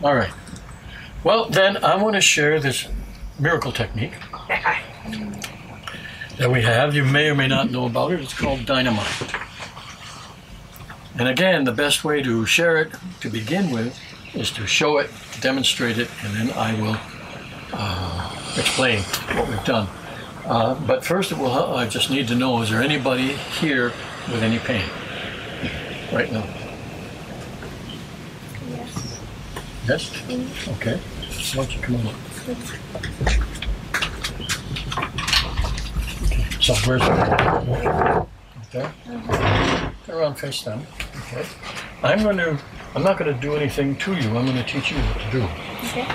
All right. Well, then I want to share this miracle technique that we have. You may or may not know about it. It's called Dynamind. And again, the best way to share it to begin with is to show it, demonstrate it, and then I will explain what we've done. But first of all, I just need to know, is there anybody here with any pain right now? Yes. Yes? Mm-hmm. Okay. Why don't you come on up? Okay. So where's the right there? Turn around, face down. Okay. I'm not going to do anything to you. I'm going to teach you what to do. Okay.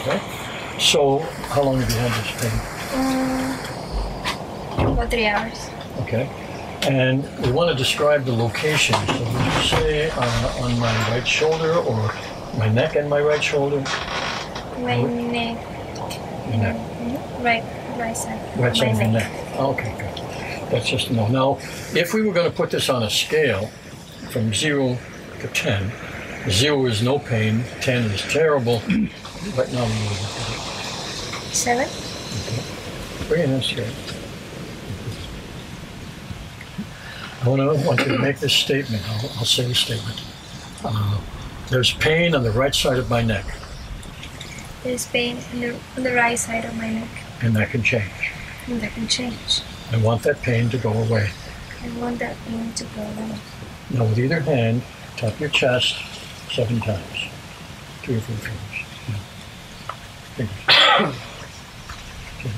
Okay. So how long have you had this pain? About 3 hours. Okay. And we want to describe the location. So would you say on my right shoulder or my neck and my right shoulder? My neck. Your neck. Right side. Right side of my the neck. Okay, good. That's just enough. Now, if we were going to put this on a scale from 0 to 10, 0 is no pain, 10 is terrible. Right now, we will look at it. 7. Okay. Bring it in straight. I want you to make this statement. I'll say the statement. There's pain on the right side of my neck. There's pain on the right side of my neck. And that can change. And that can change. I want that pain to go away. I want that pain to go away. Now with either hand, tap your chest 7 times. 3 or 4 fingers. No. Fingers. Okay.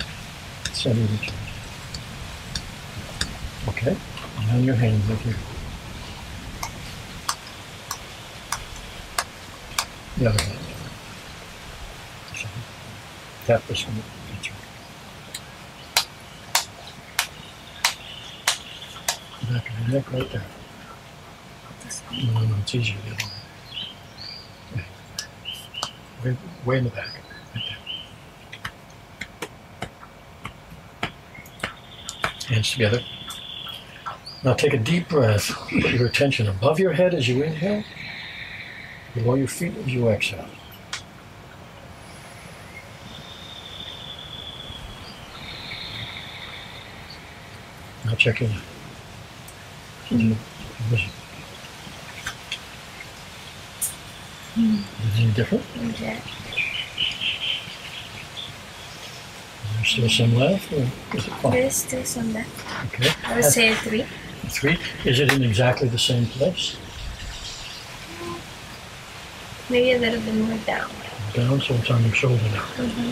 Center of the chest. Okay. And on your hand right here. The other hand. So, tap this one. That's right. Back of your neck right there. No, it's easier the other way. Way in the back. Right there. Hands together. Now take a deep breath. Put your attention above your head as you inhale, below your feet as you exhale. Now check your neck. Is it any different? Yeah. Is there still some left? Or is it fine? There's still some left. Okay. I would say 3. 3. Is it in exactly the same place? Maybe a little bit more down. Down, so it's on your shoulder now. Mm-hmm.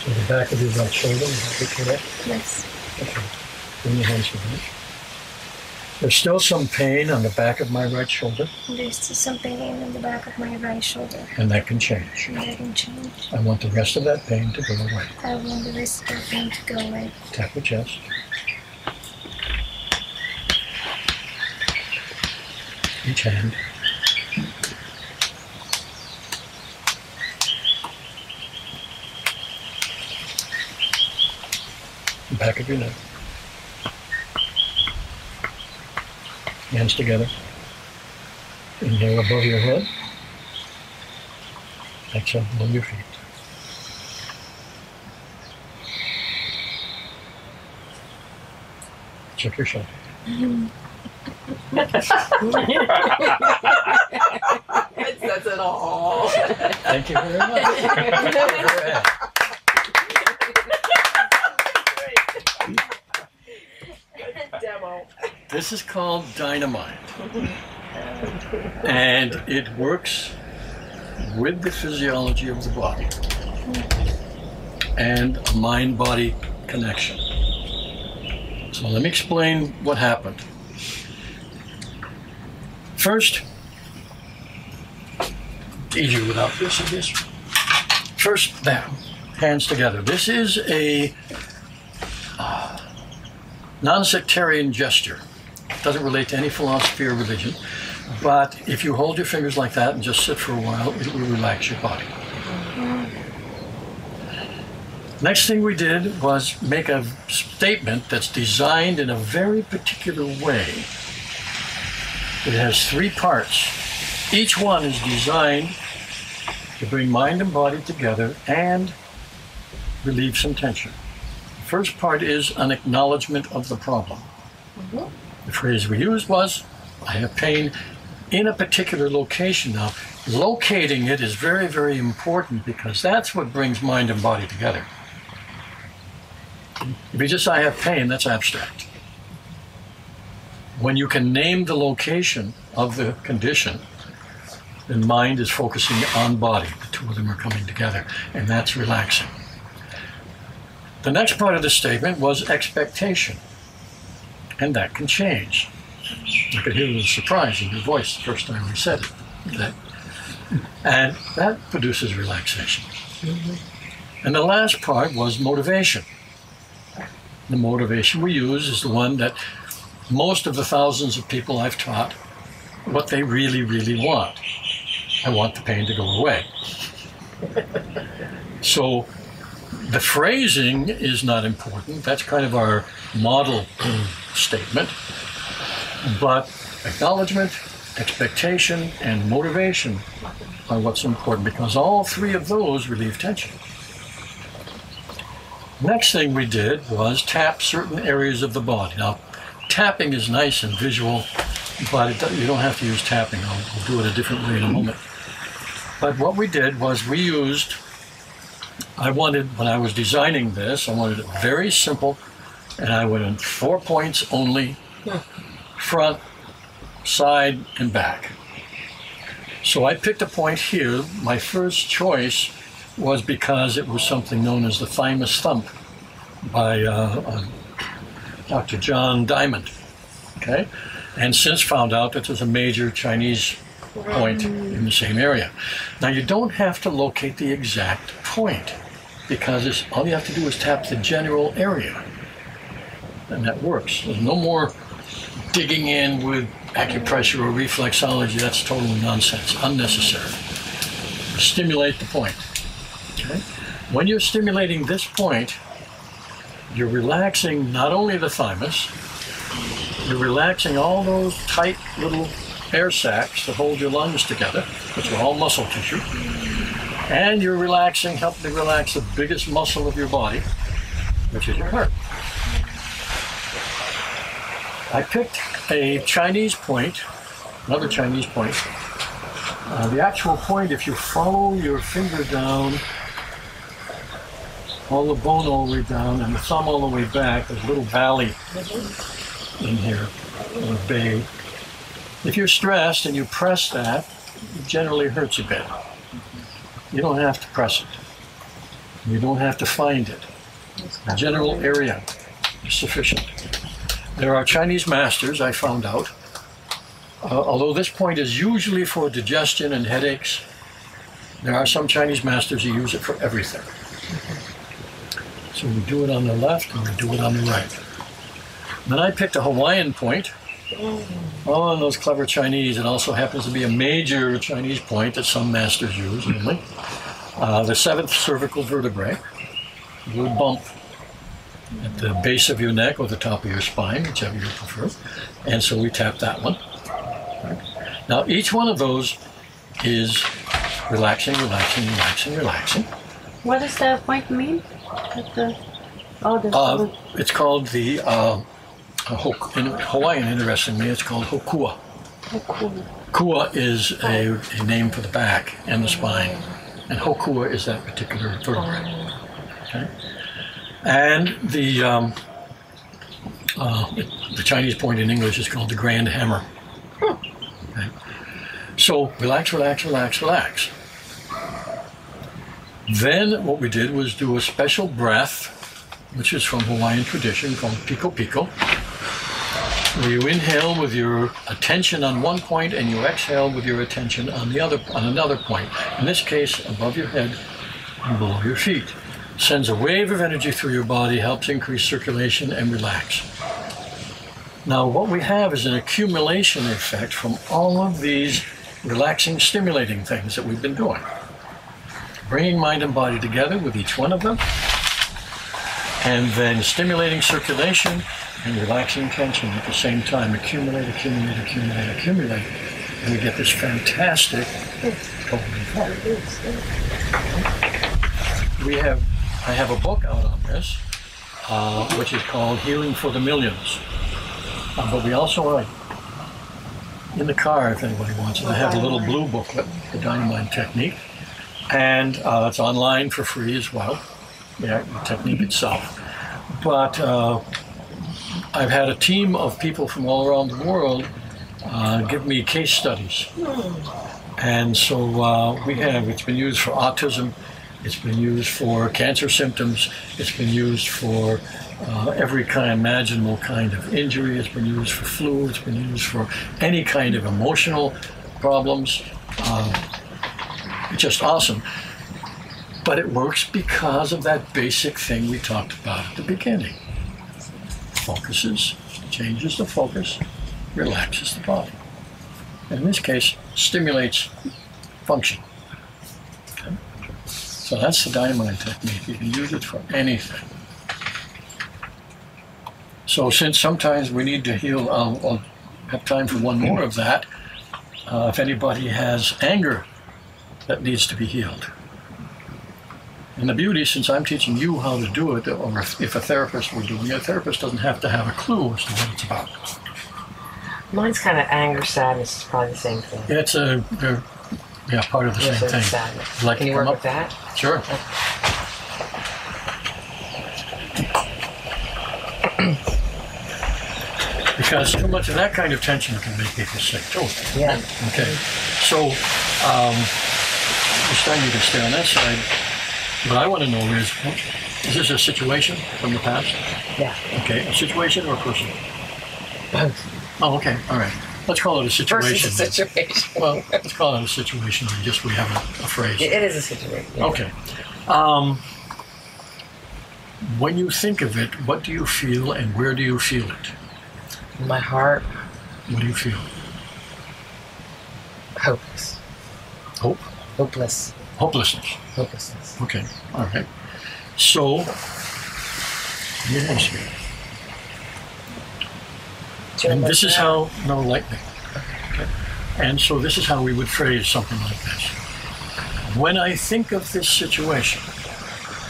So the back of your right shoulder, is that correct? Yes. Okay. Bring your hands behind. There's still some pain on the back of my right shoulder. There's still some pain on the back of my right shoulder. And that can change. And that can change. I want the rest of that pain to go away. I want the rest of the pain to go away. Tap your chest. Each hand. The back of your neck. Hands together. Inhale above your head. Exhale below your feet. Check your shoulder. It says it all. Thank you very much. Go ahead. Demo. This is called Dynamind. And it works with the physiology of the body and a mind-body connection. So let me explain what happened. First, it's easier without this, I guess. First, bam, hands together. This is a non-sectarian gesture. It doesn't relate to any philosophy or religion, but if you hold your fingers like that and just sit for a while, it will relax your body. Next thing we did was make a statement that's designed in a very particular way. It has 3 parts. Each one is designed to bring mind and body together and relieve some tension. The first part is an acknowledgement of the problem. The phrase we used was, I have pain in a particular location. Now, locating it is very, very important because that's what brings mind and body together. If you just say, I have pain, that's abstract. When you can name the location of the condition, then mind is focusing on body. The two of them are coming together, and that's relaxing. The next part of the statement was expectation, and that can change. I could hear a little surprise in your voice the first time you said it. And that produces relaxation. And the last part was motivation. The motivation we use is the one that most of the thousands of people I've taught, what they really, really want. I want the pain to go away. So the phrasing is not important. That's kind of our model statement. But acknowledgement, expectation, and motivation are what's important because all three of those relieve tension. Next thing we did was tap certain areas of the body. Now, tapping is nice and visual, but you don't have to use tapping. I'll do it a different way in a moment. But what we did was we used, when I was designing this, I wanted it very simple, and I went in 4 points only, front, side, and back. So I picked a point here. My first choice was because it was something known as the thymus thump by Dr. John Diamond, okay? And since found out that there's a major Chinese point in the same area. Now you don't have to locate the exact point because all you have to do is tap the general area, and that works. There's no more digging in with acupressure or reflexology. That's total nonsense, unnecessary. Stimulate the point. Okay? When you're stimulating this point, you're relaxing not only the thymus, you're relaxing all those tight little air sacs that hold your lungs together, which are all muscle tissue, and you're helping to relax the biggest muscle of your body, which is your heart. I picked a Chinese point, another Chinese point. The actual point, if you follow your finger down, all the bone all the way down, and the thumb all the way back, there's a little valley in here, a little bay. If you're stressed and you press that, it generally hurts a bit. You don't have to press it. You don't have to find it. The general area is sufficient. There are Chinese masters, I found out, although this point is usually for digestion and headaches, there are some Chinese masters who use it for everything. So we do it on the left and we do it on the right. Then I picked a Hawaiian point. Oh, and those clever Chinese. It also happens to be a major Chinese point that some masters use only. The 7th cervical vertebrae, a little bump at the base of your neck or the top of your spine, whichever you prefer. And so we tap that one. Now each one of those is relaxing, relaxing, relaxing, relaxing. What does the point mean? It's called the, in Hawaiian, interestingly, it's called hokua. Kua is a name for the back and the spine, and hokua is that particular vertebrae. Okay? And the Chinese point in English is called the grand hammer. Okay? So relax, relax, relax, relax. Then what we did was do a special breath, which is from Hawaiian tradition, called piko piko, where you inhale with your attention on one point and you exhale with your attention on another point. In this case, above your head and below your feet. Sends a wave of energy through your body, helps increase circulation and relax. Now what we have is an accumulation effect from all of these relaxing, stimulating things that we've been doing. Bringing mind and body together with each one of them, and then stimulating circulation and relaxing tension at the same time. Accumulate, accumulate, accumulate, accumulate. and we get this fantastic golden color. I have a book out on this, which is called Healing for the Millions. But we also are in the car if anybody wants it. I have a little blue booklet, the Dynamind Technique, and it's online for free as well, the technique itself. But I've had a team of people from all around the world give me case studies. And so it's been used for autism, it's been used for cancer symptoms, it's been used for every kind of imaginable kind of injury, it's been used for flu, it's been used for any kind of emotional problems. It's just awesome. But it works because of that basic thing we talked about at the beginning. Focuses, changes the focus, relaxes the body. In this case, stimulates function. Okay? So that's the Dynamind Technique. You can use it for anything. So since sometimes we need to heal, I'll have time for one more of that. If anybody has anger that needs to be healed. And the beauty, since I'm teaching you how to do it, or if a therapist were doing it, a therapist doesn't have to have a clue as to what it's about. Mine's kind of anger, sadness. It's probably the same thing. It's part of the same thing. Sadness. Like Can you work with that? Sure. Because too much of that kind of tension can make people sick too. Yeah. Okay. So, this time you can stay on that side. What I want to know is this a situation from the past? Yeah. Okay, a situation or a person? Both. Oh, okay, all right. Let's call it a situation. Versus a situation. Well, let's call it a situation, and just we have a phrase. It is a situation. Yeah. Okay. When you think of it, what do you feel and where do you feel it? In my heart. What do you feel? Hopeless. Hope? Hopeless. Hopelessness. Hopelessness. Okay, all right. So, let me ask you. And this is how, no, lightning. Okay. And so this is how we would phrase something like this. When I think of this situation,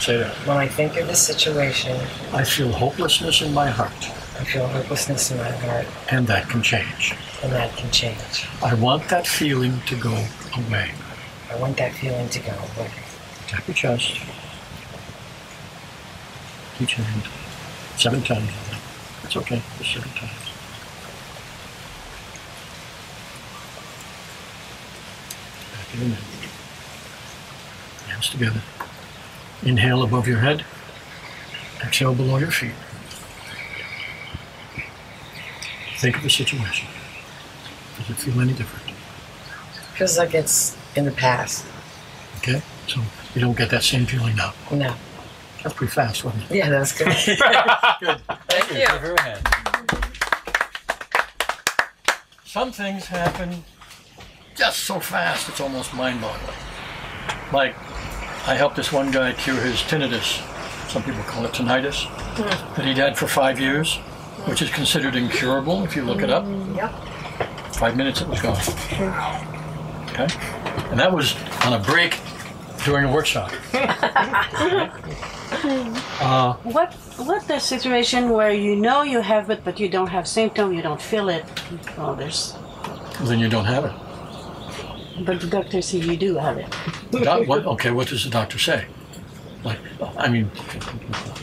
say that. When I think of this situation, I feel hopelessness in my heart. I feel hopelessness in my heart. And that can change. And that can change. I want that feeling to go away. I want that feeling to go away. Tap your chest. Each hand. 7 times. That's okay. Just 7 times. Back in a minute. Hands together. Inhale above your head. Exhale below your feet. Think of the situation. Does it feel any different? Feels like it's in the past. Okay? So you don't get that same feeling now. No. That's pretty fast, wasn't it? Yeah, that was good. Good. Thank you. Give her a hand. Some things happen just so fast, it's almost mind-boggling. Like, I helped this one guy cure his tinnitus. Some people call it tinnitus. That he'd had for 5 years, which is considered incurable if you look it up. Yep. 5 minutes, it was gone. Okay? And that was on a break during a workshop. What the situation where you know you have it but you don't have symptom, you don't feel it? Oh, Then you don't have it. But the doctor says you do have it. What does the doctor say? Like, I mean,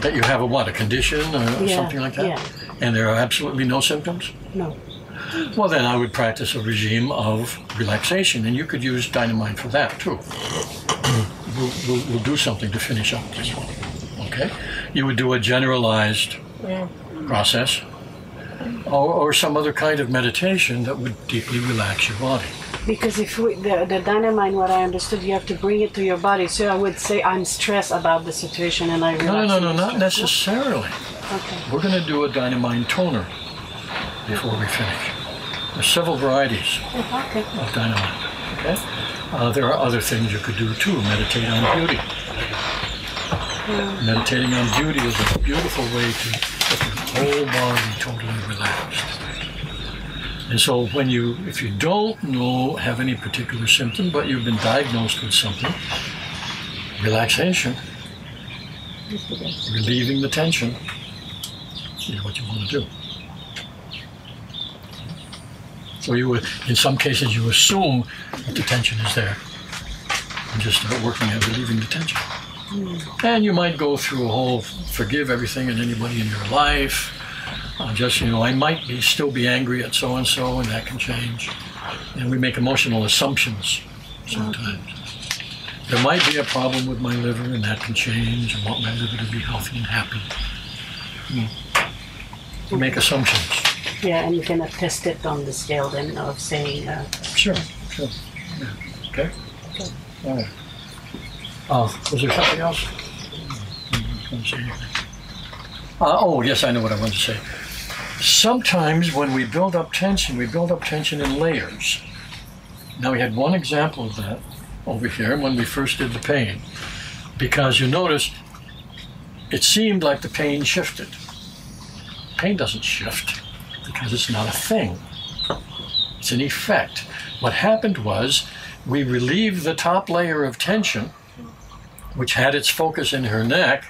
that you have a condition or something like that? Yeah. And there are absolutely no symptoms? No. Well, then I would practice a regime of relaxation, and you could use Dynamind for that too. We'll do something to finish up this one. Okay? You would do a generalized process, or some other kind of meditation that would deeply relax your body. Because if the Dynamind, what I understood, you have to bring it to your body. So I would say I'm stressed about the situation and I relax. No, not necessarily. Okay. We're going to do a Dynamind toner before we finish. There's several varieties of Dynamind. Okay? There are other things you could do too. Meditate on beauty. Meditating on beauty is a beautiful way to get the whole body totally relaxed. And so if you don't have any particular symptom, but you've been diagnosed with something, relaxation, relieving the tension is what you want to do. So in some cases, you assume that the tension is there and just start working at relieving the tension. And you might go through a whole forgive everything and anybody in your life. I might still be angry at so-and-so, and that can change. And we make emotional assumptions sometimes. There might be a problem with my liver, and that can change. I want my liver to be healthy and happy. You make assumptions. Yeah, and you can test it on the scale then of saying... Sure. Yeah. Okay? All right. Was there something else? Oh, yes, I know what I wanted to say. Sometimes when we build up tension in layers. Now, we had one example of that over here when we first did the pain. Because you notice, it seemed like the pain shifted. Pain doesn't shift because it's not a thing. It's an effect. What happened was we relieved the top layer of tension, which had its focus in her neck,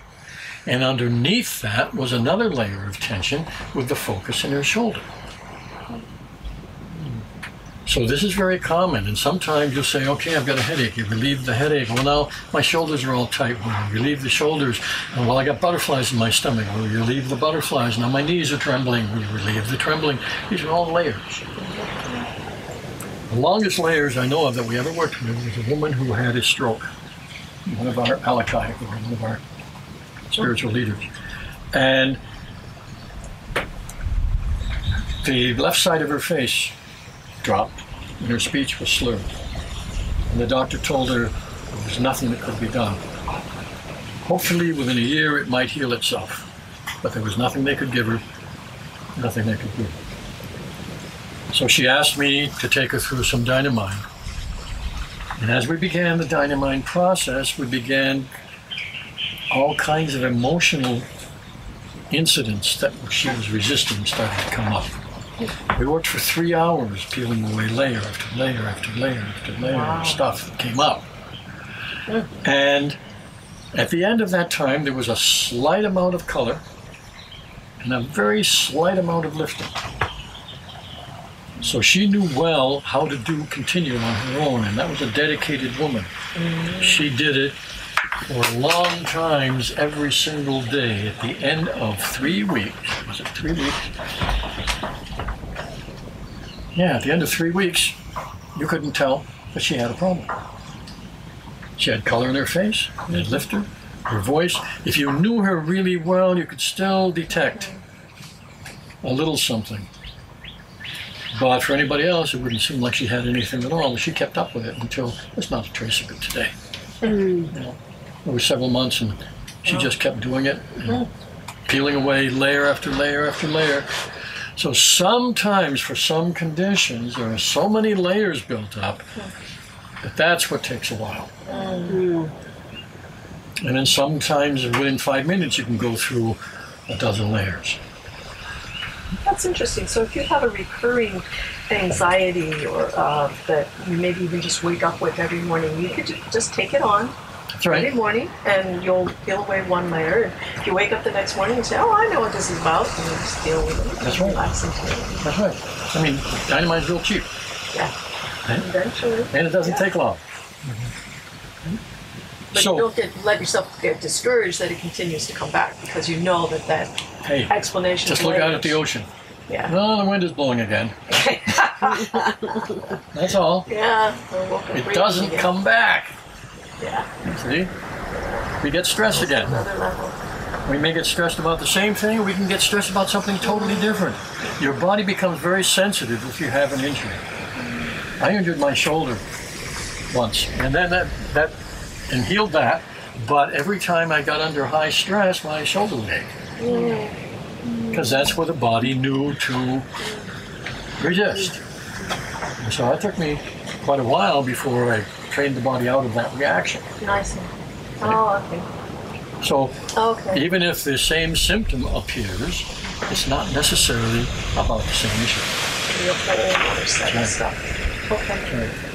and underneath that was another layer of tension with the focus in her shoulder. So this is very common, and sometimes you'll say, okay, I've got a headache. You relieve the headache. Well, now my shoulders are all tight. Well, you relieve the shoulders. And, well, I got butterflies in my stomach. Well, you relieve the butterflies. Now my knees are trembling. Well, you relieve the trembling. These are all layers. The longest layers I know of that we ever worked with was a woman who had a stroke. One of our alakai, one of our spiritual leaders. And the left side of her face dropped and her speech was slurred. And the doctor told her there was nothing that could be done. Hopefully within a year it might heal itself. But there was nothing they could give her, nothing they could do. So she asked me to take her through some Dynamind. And as we began the Dynamind process, we began all kinds of emotional incidents that she was resisting started to come up. We worked for 3 hours peeling away layer after layer after layer after layer of stuff that came up. And at the end of that time, there was a slight amount of color and a very slight amount of lifting. So she knew well how to continue on her own, and that was a dedicated woman. She did it for long times, every single day. At the end of 3 weeks, was it 3 weeks? Yeah, at the end of 3 weeks, you couldn't tell that she had a problem. She had color in her face, had lifter, her voice. If you knew her really well, you could still detect a little something. But for anybody else, it wouldn't seem like she had anything at all. She kept up with it until there's not a trace of it today. It was several months, and she just kept doing it, peeling away layer after layer after layer. So sometimes, for some conditions, there are so many layers built up that that's what takes a while. And then sometimes, within 5 minutes, you can go through a dozen layers. That's interesting. So if you have a recurring anxiety or that you maybe even just wake up with every morning, you could just take it on every morning and you'll peel away one layer. And if you wake up the next morning and say, oh, I know what this is about, and you just deal with it. That's right. Relax into it. That's right. I mean, Dynamind's real cheap. Yeah. Eventually. And it doesn't take long. But you don't let yourself get discouraged that it continues to come back, because you know that explanation. Just look out at the ocean. Yeah. No, the wind is blowing again. That's all. Yeah. It doesn't come back. Yeah. See? We get stressed again. Another level. We may get stressed about the same thing, or we can get stressed about something totally different. Your body becomes very sensitive if you have an injury. I injured my shoulder once, and then that and healed that, but every time I got under high stress, my shoulder would ache. Because that's where the body knew to resist. And so it took me quite a while before I trained the body out of that reaction. Nice. Oh, okay. So even if the same symptom appears, it's not necessarily about the same issue. be a whole other set of stuff. Okay. Right.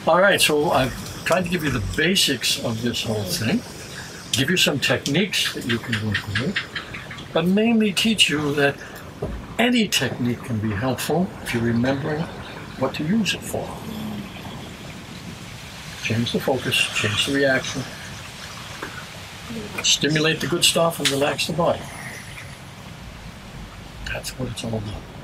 All right, so I've tried to give you the basics of this whole thing, give you some techniques that you can work with, but mainly teach you that any technique can be helpful if you remember what to use it for. Change the focus, change the reaction, stimulate the good stuff and relax the body. That's what it's all about.